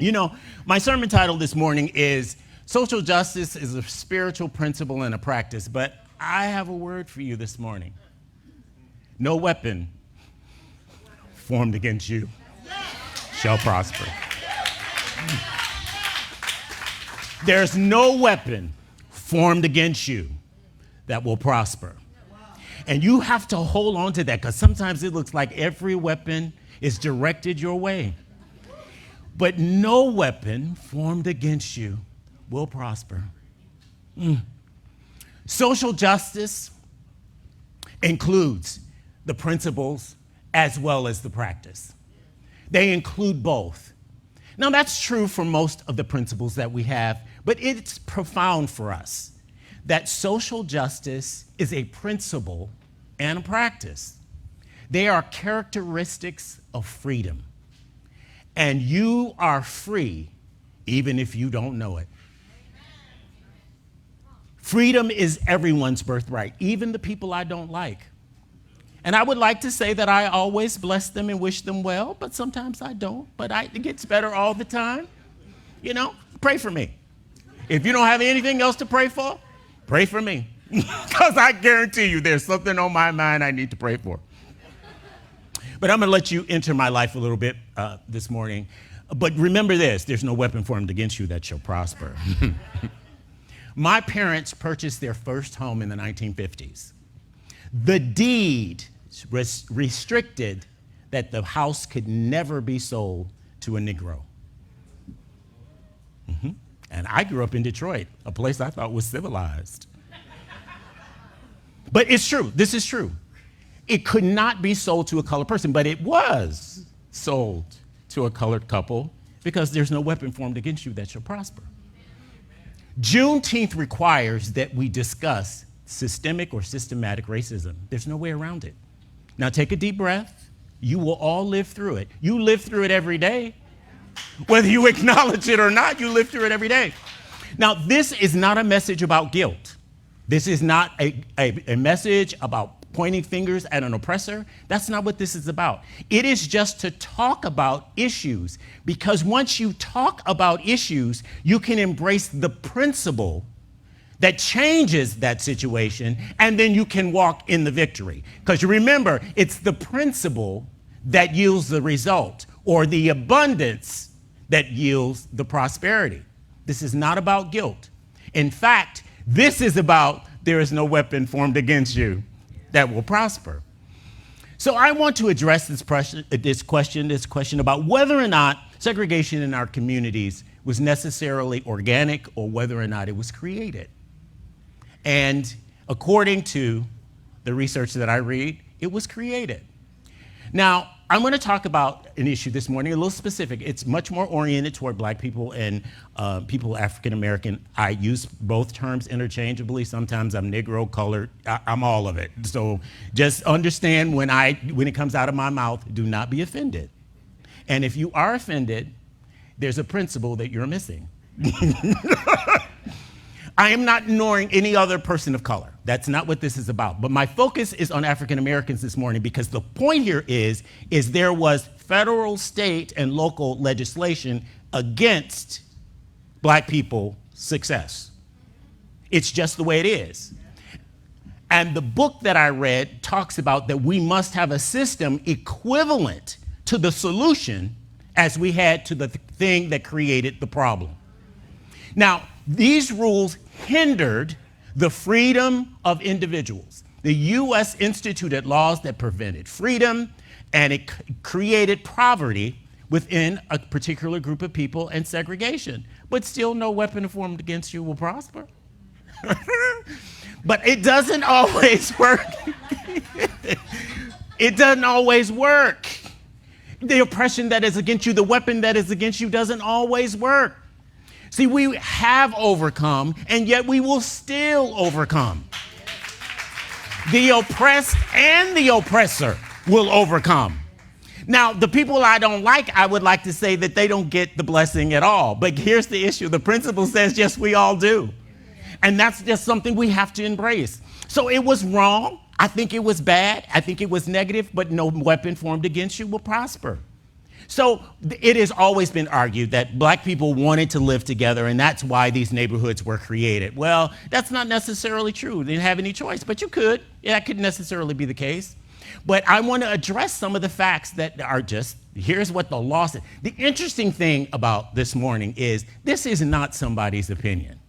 You know, my sermon title this morning is Social Justice is a Spiritual Principle and a Practice, but I have a word for you this morning. No weapon formed against you shall prosper. There's no weapon formed against you that will prosper. And you have to hold on to that because sometimes it looks like every weapon is directed your way. But no weapon formed against you will prosper. Social justice includes the principles as well as the practice. They include both. Now, that's true for most of the principles that we have, but it's profound for us that social justice is a principle and a practice. They are characteristics of freedom. And you are free even if you don't know it. Freedom is everyone's birthright, even the people I don't like. And I would like to say that I always bless them and wish them well, but sometimes I don't. But it gets better all the time. You know, pray for me. If you don't have anything else to pray for, pray for me. Because I guarantee you there's something on my mind I need to pray for. But I'm going to let you enter my life a little bit this morning. But remember this, there's no weapon formed against you that shall prosper. My parents purchased their first home in the 1950s. The deed restricted that the house could never be sold to a Negro. And I grew up in Detroit, a place I thought was civilized. But it's true, this is true. It could not be sold to a colored person, but it was sold to a colored couple because there's no weapon formed against you that shall prosper. Juneteenth requires that we discuss systemic or systematic racism. There's no way around it. Now take a deep breath. You will all live through it. You live through it every day. Whether you acknowledge it or not, you live through it every day. Now, this is not a message about guilt. This is not a message about pointing fingers at an oppressor. That's not what this is about. It is just to talk about issues, because once you talk about issues, you can embrace the principle that changes that situation, and then you can walk in the victory. Because you remember, it's the principle that yields the result, or the abundance that yields the prosperity. This is not about guilt. In fact, this is about there is no weapon formed against you that will prosper. So I want to address this question about whether or not segregation in our communities was necessarily organic or whether or not it was created. And according to the research that I read, it was created. Now, I'm going to talk about an issue this morning, a little specific. It's much more oriented toward Black people and people African American. I use both terms interchangeably. Sometimes I'm Negro, colored. I'm all of it. So just understand when it comes out of my mouth, do not be offended. And if you are offended, there's a principle that you're missing. I am not ignoring any other person of color. That's not what this is about. But my focus is on African Americans this morning because the point here is there was federal, state, and local legislation against Black people's success. It's just the way it is. And the book that I read talks about that we must have a system equivalent to the solution as we had to the thing that created the problem. Now, these rules hindered the freedom of individuals. The U.S. instituted laws that prevented freedom, and it created poverty within a particular group of people and segregation. But still, no weapon formed against you will prosper. But it doesn't always work. It doesn't always work. The oppression that is against you, the weapon that is against you doesn't always work. See, we have overcome, and yet we will still overcome. The oppressed and the oppressor will overcome. Now, the people I don't like, I would like to say that they don't get the blessing at all. But here's the issue. The principle says, yes, we all do. And that's just something we have to embrace. So it was wrong. I think it was bad. I think it was negative, but no weapon formed against you will prosper. So it has always been argued that black people wanted to live together, and that's why these neighborhoods were created. Well, that's not necessarily true. They didn't have any choice, but you could. Yeah, that could necessarily be the case. But I want to address some of the facts that are just, here's what the law says. The interesting thing about this morning is this is not somebody's opinion.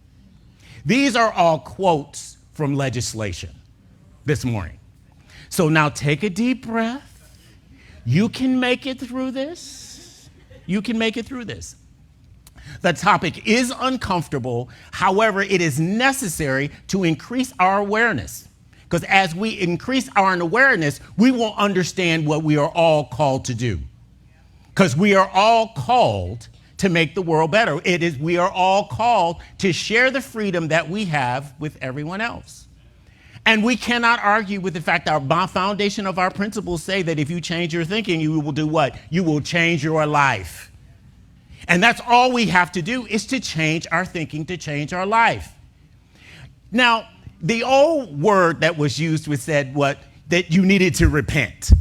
These are all quotes from legislation this morning. So now take a deep breath. You can make it through this. You can make it through this. The topic is uncomfortable. However, it is necessary to increase our awareness. Because as we increase our awareness, we will understand what we are all called to do. Because we are all called to make the world better. We are all called to share the freedom that we have with everyone else. And we cannot argue with the fact that our foundation of our principles say that if you change your thinking, you will do what? You will change your life. And that's all we have to do is to change our thinking, to change our life. Now, the old word that was used was said what? That you needed to repent.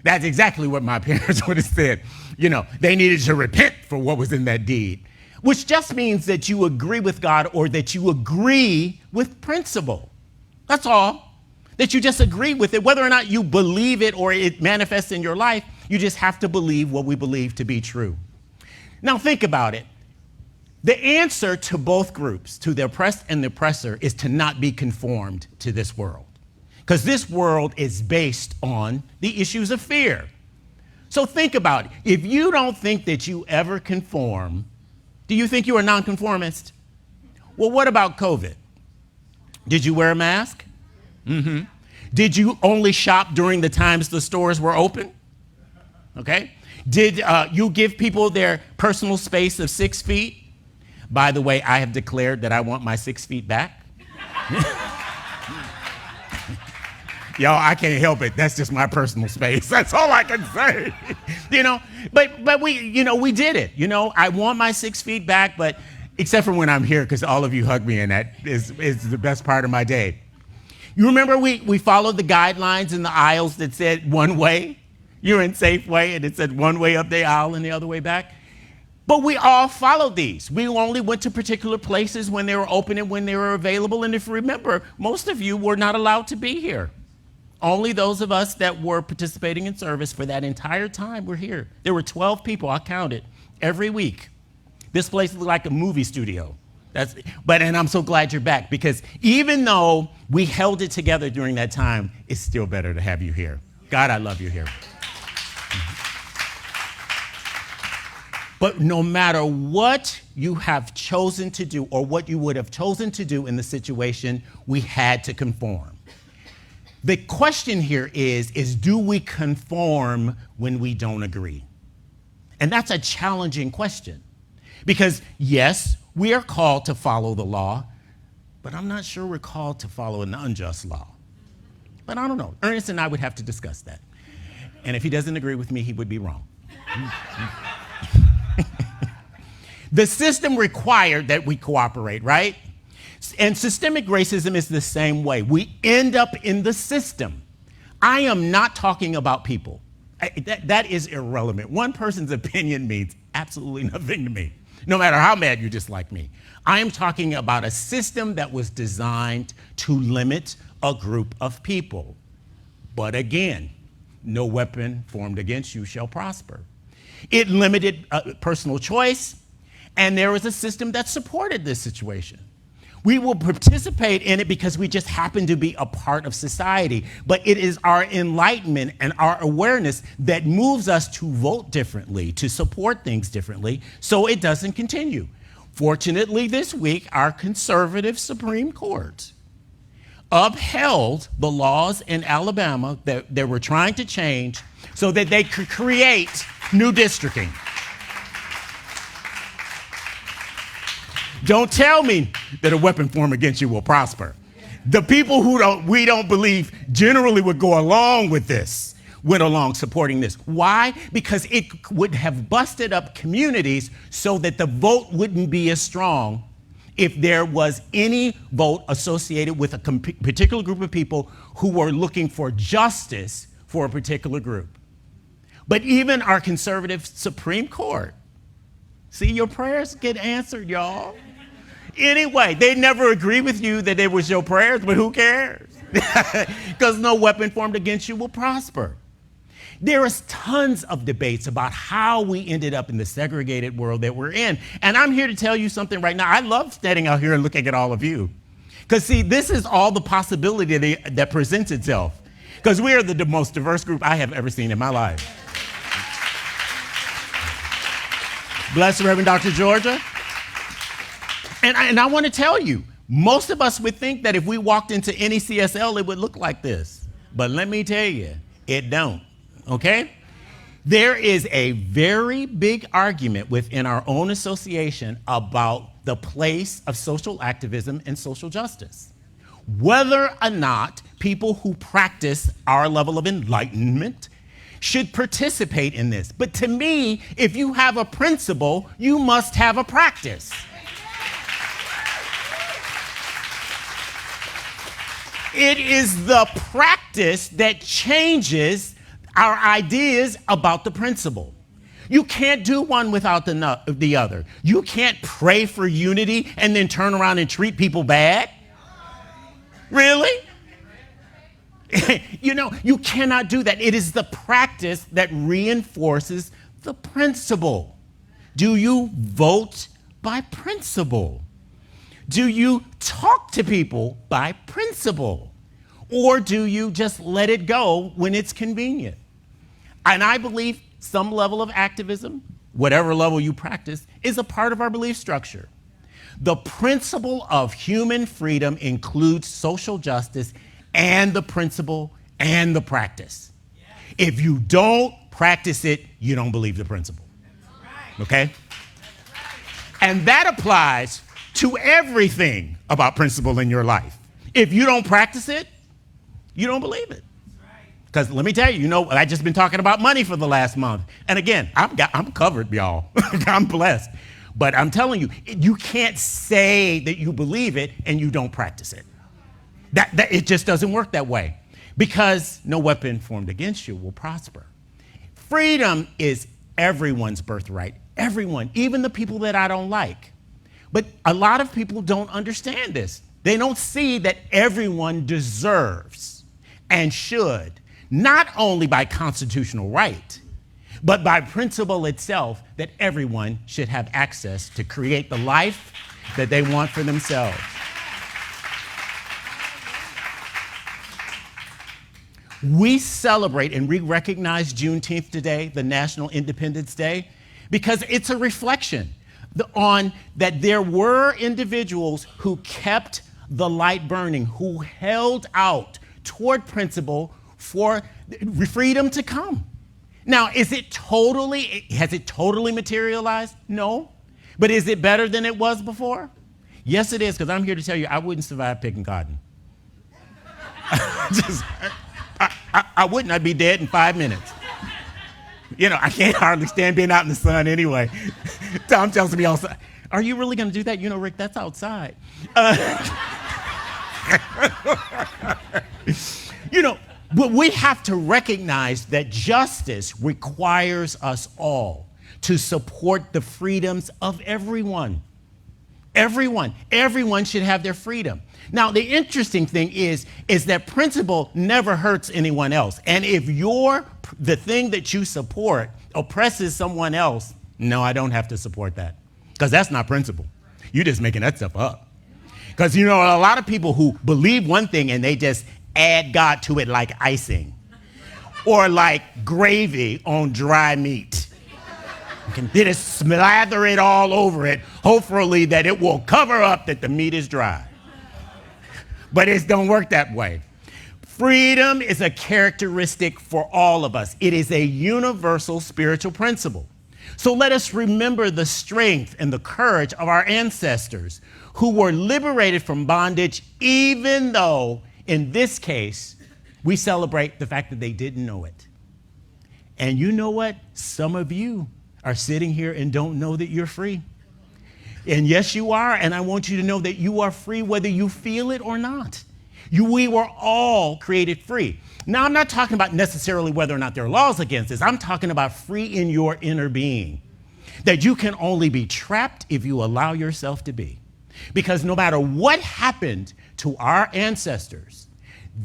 That's exactly what my parents would have said. You know, they needed to repent for what was in that deed, which just means that you agree with God or that you agree with principle. That's all. That you just agree with it. Whether or not you believe it or it manifests in your life, you just have to believe what we believe to be true. Now think about it. The answer to both groups, to the oppressed and the oppressor, is to not be conformed to this world. Because this world is based on the issues of fear. So think about it. If you don't think that you ever conform, do you think you are nonconformist? Well, what about COVID? Did you wear a mask? Mm-hmm. Did you only shop during the times the stores were open? Okay. Did you give people their personal space of 6 feet? By the way, I have declared that I want my 6 feet back. Y'all, I can't help it. That's just my personal space. That's all I can say. But we did it. I want my 6 feet back, but except for when I'm here, because all of you hug me, and that is the best part of my day. You remember we followed the guidelines in the aisles that said one way? You're in Safeway, and it said one way up the aisle and the other way back. But we all followed these. We only went to particular places when they were open and when they were available. And if you remember, most of you were not allowed to be here. Only those of us that were participating in service for that entire time were here. There were 12 people, I counted, every week. This place looked like a movie studio. And I'm so glad you're back, because even though we held it together during that time, it's still better to have you here. God, I love you here. But no matter what you have chosen to do or what you would have chosen to do in the situation, we had to conform. The question here is do we conform when we don't agree? And that's a challenging question. Because yes, we are called to follow the law, but I'm not sure we're called to follow an unjust law. But I don't know. Ernest and I would have to discuss that. And if he doesn't agree with me, he would be wrong. The system required that we cooperate, right? And systemic racism is the same way. We end up in the system. I am not talking about people. That is irrelevant. One person's opinion means absolutely nothing to me, no matter how mad you dislike me. I am talking about a system that was designed to limit a group of people. But again, no weapon formed against you shall prosper. It limited personal choice, and there was a system that supported this situation. We will participate in it because we just happen to be a part of society. But it is our enlightenment and our awareness that moves us to vote differently, to support things differently, so it doesn't continue. Fortunately, this week, our conservative Supreme Court upheld the laws in Alabama that they were trying to change so that they could create new districting. Don't tell me that a weapon formed against you will prosper. The people we don't believe generally would go along with this, went along supporting this. Why? Because it would have busted up communities so that the vote wouldn't be as strong if there was any vote associated with a particular group of people who were looking for justice for a particular group. But even our conservative Supreme Court, see, your prayers get answered, y'all. Anyway, they never agree with you that it was your prayers, but who cares? Because no weapon formed against you will prosper. There is tons of debates about how we ended up in the segregated world that we're in. And I'm here to tell you something right now. I love standing out here and looking at all of you. Because, see, this is all the possibility that presents itself. Because we are the most diverse group I have ever seen in my life. Bless Reverend Dr. Georgia. And I want to tell you, most of us would think that if we walked into any CSL, it would look like this. But let me tell you, it don't, okay? There is a very big argument within our own association about the place of social activism and social justice. Whether or not people who practice our level of enlightenment should participate in this. But to me, if you have a principle, you must have a practice. It is the practice that changes our ideas about the principle. You can't do one without the other. You can't pray for unity and then turn around and treat people bad. Really? You cannot do that. It is the practice that reinforces the principle. Do you vote by principle? Do you talk to people by principle? Or do you just let it go when it's convenient? And I believe some level of activism, whatever level you practice, is a part of our belief structure. The principle of human freedom includes social justice and the principle and the practice. If you don't practice it, you don't believe the principle. Okay? And that applies to everything about principle in your life. If you don't practice it, you don't believe it. Because let me tell you, I've just been talking about money for the last month. And again, I'm covered, y'all. I'm blessed. But I'm telling you, you can't say that you believe it and you don't practice it. It just doesn't work that way. Because no weapon formed against you will prosper. Freedom is everyone's birthright. Everyone, even the people that I don't like. But a lot of people don't understand this. They don't see that everyone deserves and should, not only by constitutional right, but by principle itself, that everyone should have access to create the life that they want for themselves. We celebrate and we recognize Juneteenth today, the National Independence Day, because it's a reflection on that there were individuals who kept the light burning, who held out toward principle for freedom to come. Now, has it totally materialized? No. But is it better than it was before? Yes, it is, because I'm here to tell you, I wouldn't survive picking cotton. I wouldn't. I'd be dead in 5 minutes. I can't hardly stand being out in the sun anyway. Tom tells me all, are you really going to do that? Rick, that's outside. But we have to recognize that justice requires us all to support the freedoms of everyone. Everyone should have their freedom. Now, the interesting thing is that principle never hurts anyone else. And if the thing that you support oppresses someone else, no, I don't have to support that. Because that's not principle. You're just making that stuff up. Because, a lot of people who believe one thing and they just add God to it like icing. Or like gravy on dry meat. They just slather it all over it, hopefully that it will cover up that the meat is dry. But it don't work that way. Freedom is a characteristic for all of us. It is a universal spiritual principle. So let us remember the strength and the courage of our ancestors who were liberated from bondage, even though, in this case, we celebrate the fact that they didn't know it. And you know what? Some of you are sitting here and don't know that you're free. And yes, you are. And I want you to know that you are free whether you feel it or not. We were all created free. Now, I'm not talking about necessarily whether or not there are laws against this. I'm talking about free in your inner being, that you can only be trapped if you allow yourself to be. Because no matter what happened to our ancestors,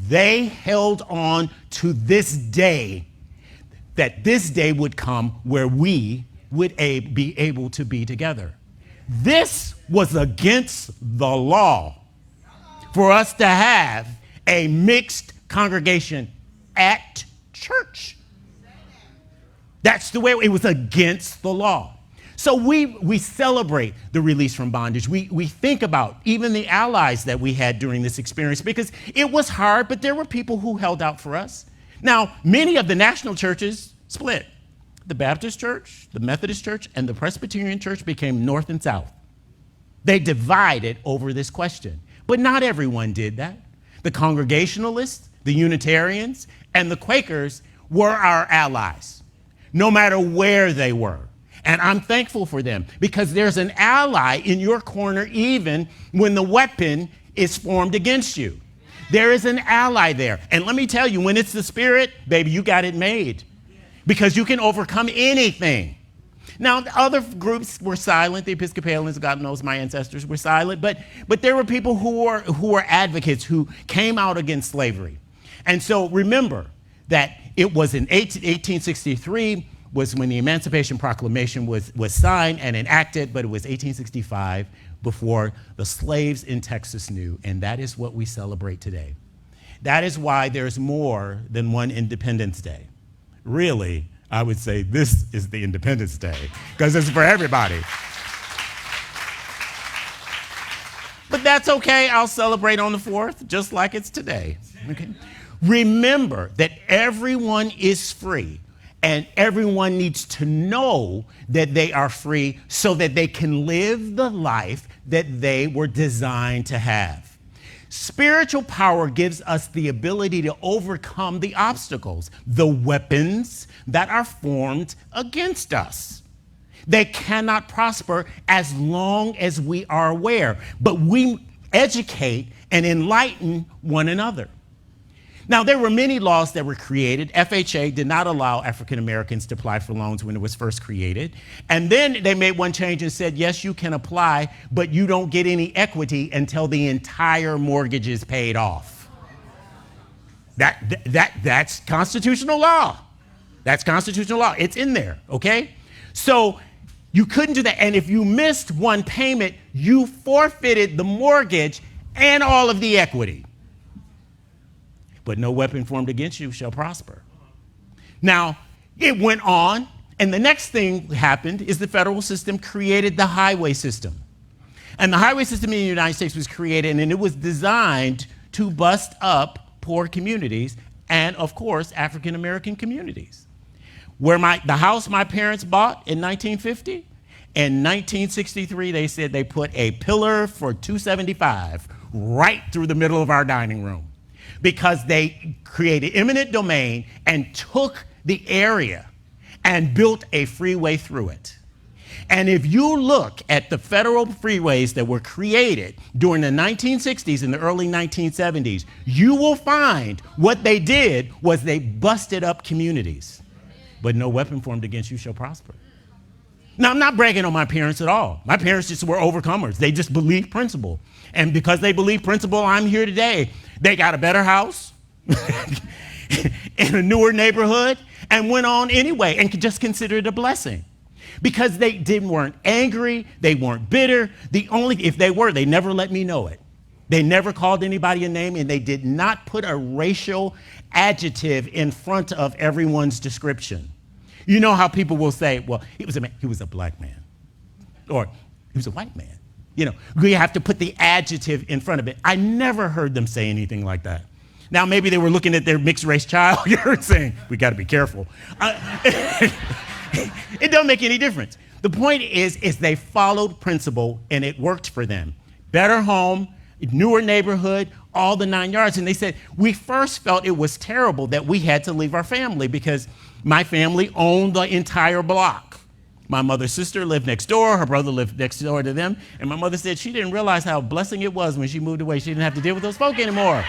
they held on to this day, that this day would come where we would be able to be together. This was against the law for us to have a mixed congregation at church. That's the way it was, against the law. So we celebrate the release from bondage. We think about even the allies that we had during this experience, because it was hard, but there were people who held out for us. Now, many of the national churches split. The Baptist church, the Methodist church, and the Presbyterian church became north and south. They divided over this question, but not everyone did that. The Congregationalists, the Unitarians, and the Quakers were our allies, no matter where they were. And I'm thankful for them, because there's an ally in your corner even when the weapon is formed against you. There is an ally there. And let me tell you, when it's the Spirit, baby, you got it made, because you can overcome anything. Now, the other groups were silent. The Episcopalians, God knows my ancestors, were silent. But there were people who were advocates who came out against slavery. And so remember that it was in 1863 was when the Emancipation Proclamation was signed and enacted, but it was 1865 before the slaves in Texas knew, and that is what we celebrate today. That is why there's more than one Independence Day. Really, I would say this is the Independence Day, because it's for everybody. But that's okay, I'll celebrate on the 4th, just like it's today. Okay? Remember that everyone is free, and everyone needs to know that they are free so that they can live the life that they were designed to have. Spiritual power gives us the ability to overcome the obstacles, the weapons that are formed against us. They cannot prosper as long as we are aware, but we educate and enlighten one another. Now, there were many laws that were created. FHA did not allow African Americans to apply for loans when it was first created. And then they made one change and said, yes, you can apply, but you don't get any equity until the entire mortgage is paid off. That's constitutional law. That's constitutional law. It's in there, okay? So you couldn't do that. And if you missed one payment, you forfeited the mortgage and all of the equity. But no weapon formed against you shall prosper. Now, it went on, and the next thing happened is the federal system created the highway system. And the highway system in the United States was created, and it was designed to bust up poor communities and, of course, African American communities. Where the house my parents bought in 1950, in 1963, they said they put a pillar for $2.75 right through the middle of our dining room, because they created eminent domain and took the area and built a freeway through it. And if you look at the federal freeways that were created during the 1960s and the early 1970s, you will find what they did was they busted up communities. But no weapon formed against you shall prosper. Now, I'm not bragging on my parents at all. My parents just were overcomers. They just believed principle. And because they believe principle, I'm here today. They got a better house in a newer neighborhood and went on anyway and just consider it a blessing. Because they weren't angry, they weren't bitter. If they were, they never let me know it. They never called anybody a name, and they did not put a racial adjective in front of everyone's description. You know how people will say, well, he was a black man, or he was a white man. You know, we have to put the adjective in front of it. I never heard them say anything like that. Now, maybe they were looking at their mixed race child and saying, we got to be careful. It don't make any difference. The point is they followed principle, and it worked for them. Better home, newer neighborhood, all the 9 yards. And they said, we first felt it was terrible that we had to leave our family, because my family owned the entire block. My mother's sister lived next door, her brother lived next door to them, and my mother said she didn't realize how blessing it was when she moved away. She didn't have to deal with those folk anymore.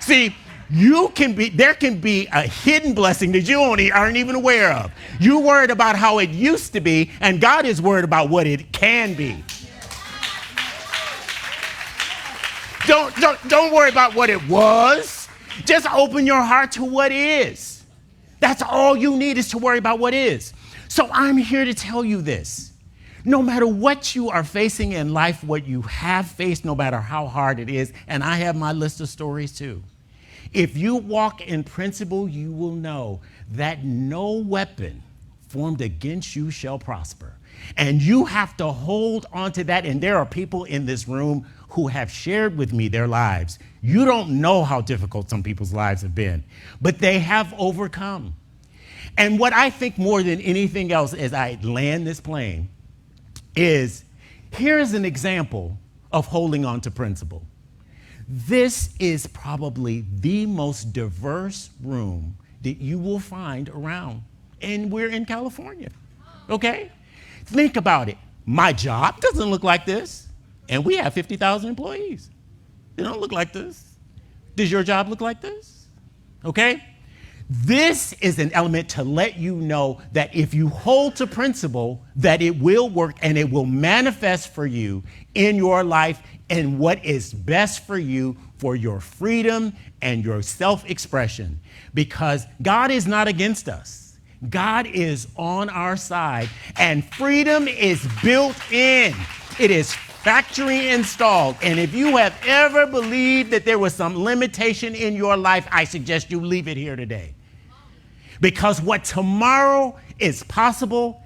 See, there can be a hidden blessing that you aren't even aware of. You're worried about how it used to be, and God is worried about what it can be. Don't worry about what it was. Just open your heart to what is. That's all you need, is to worry about what is. So I'm here to tell you this. No matter what you are facing in life, what you have faced, no matter how hard it is, and I have my list of stories too. If you walk in principle, you will know that no weapon formed against you shall prosper. And you have to hold on to that. And there are people in this room who have shared with me their lives. You don't know how difficult some people's lives have been, but they have overcome. And what I think more than anything else as I land this plane is, here's an example of holding on to principle. This is probably the most diverse room that you will find around. And we're in California, okay? Think about it. My job doesn't look like this, and we have 50,000 employees. They don't look like this. Does your job look like this? Okay? This is an element to let you know that if you hold to principle, that it will work and it will manifest for you in your life and what is best for you for your freedom and your self-expression. Because God is not against us. God is on our side, and freedom is built in. It is factory installed. And if you have ever believed that there was some limitation in your life, I suggest you leave it here today. Because what tomorrow is possible,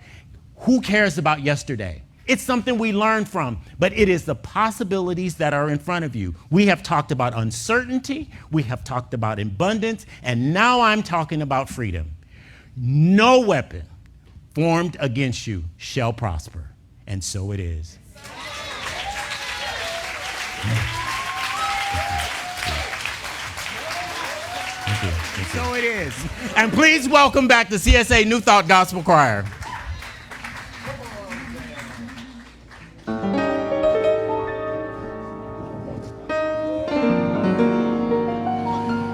who cares about yesterday? It's something we learn from, but it is the possibilities that are in front of you. We have talked about uncertainty, we have talked about abundance, and now I'm talking about freedom. No weapon formed against you shall prosper, and so it is. So it is. And please welcome back the CSA New Thought Gospel Choir.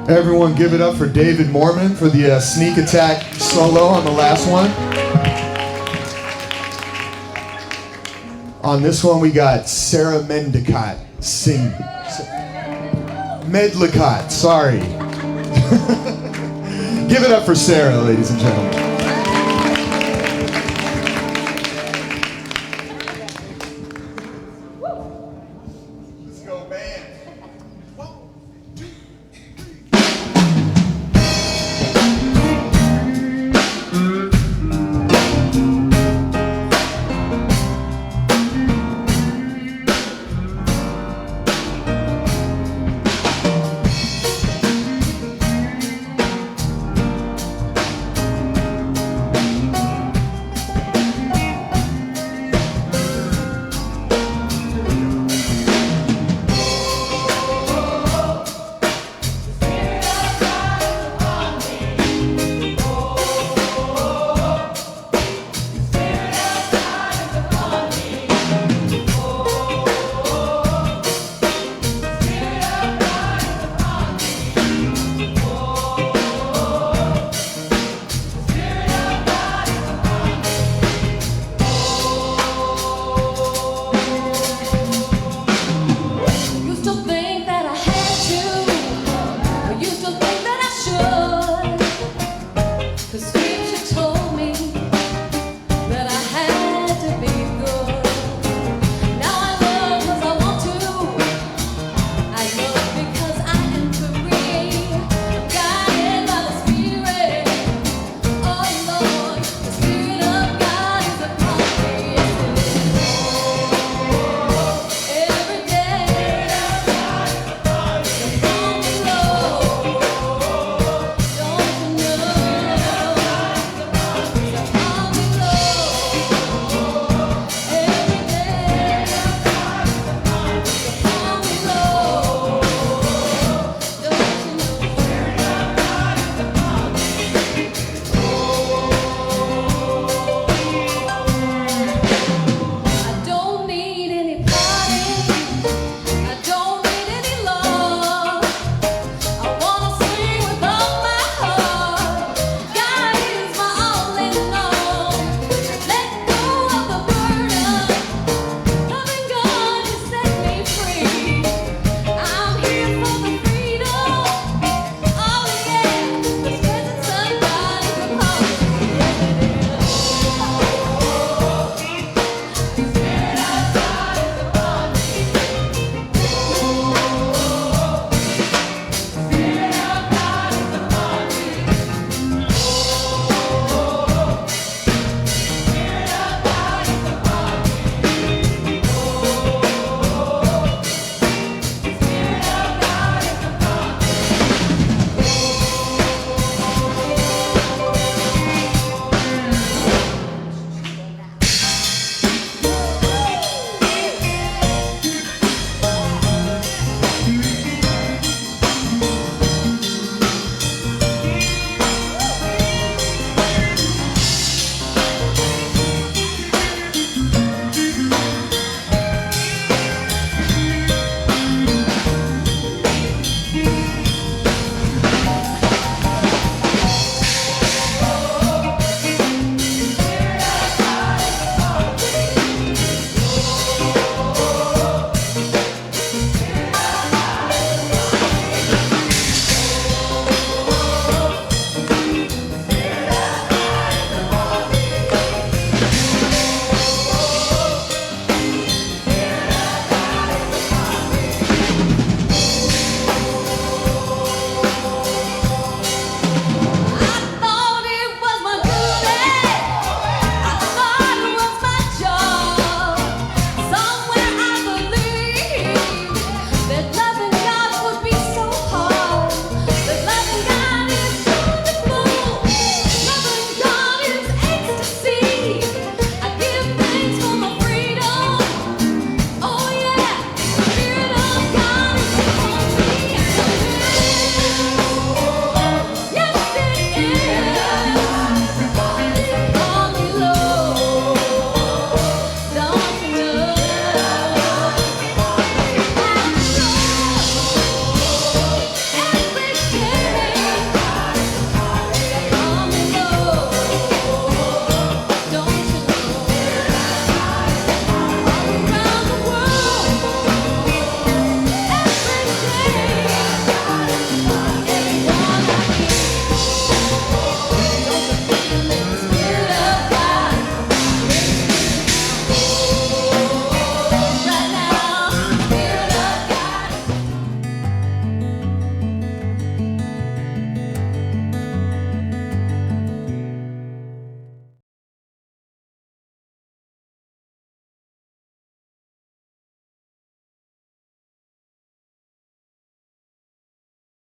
Everyone give it up for David Mormon for the sneak attack solo on the last one. On this one we got Sarah Mendicott sing. Medlicott, sorry. Give it up for Sarah, ladies and gentlemen.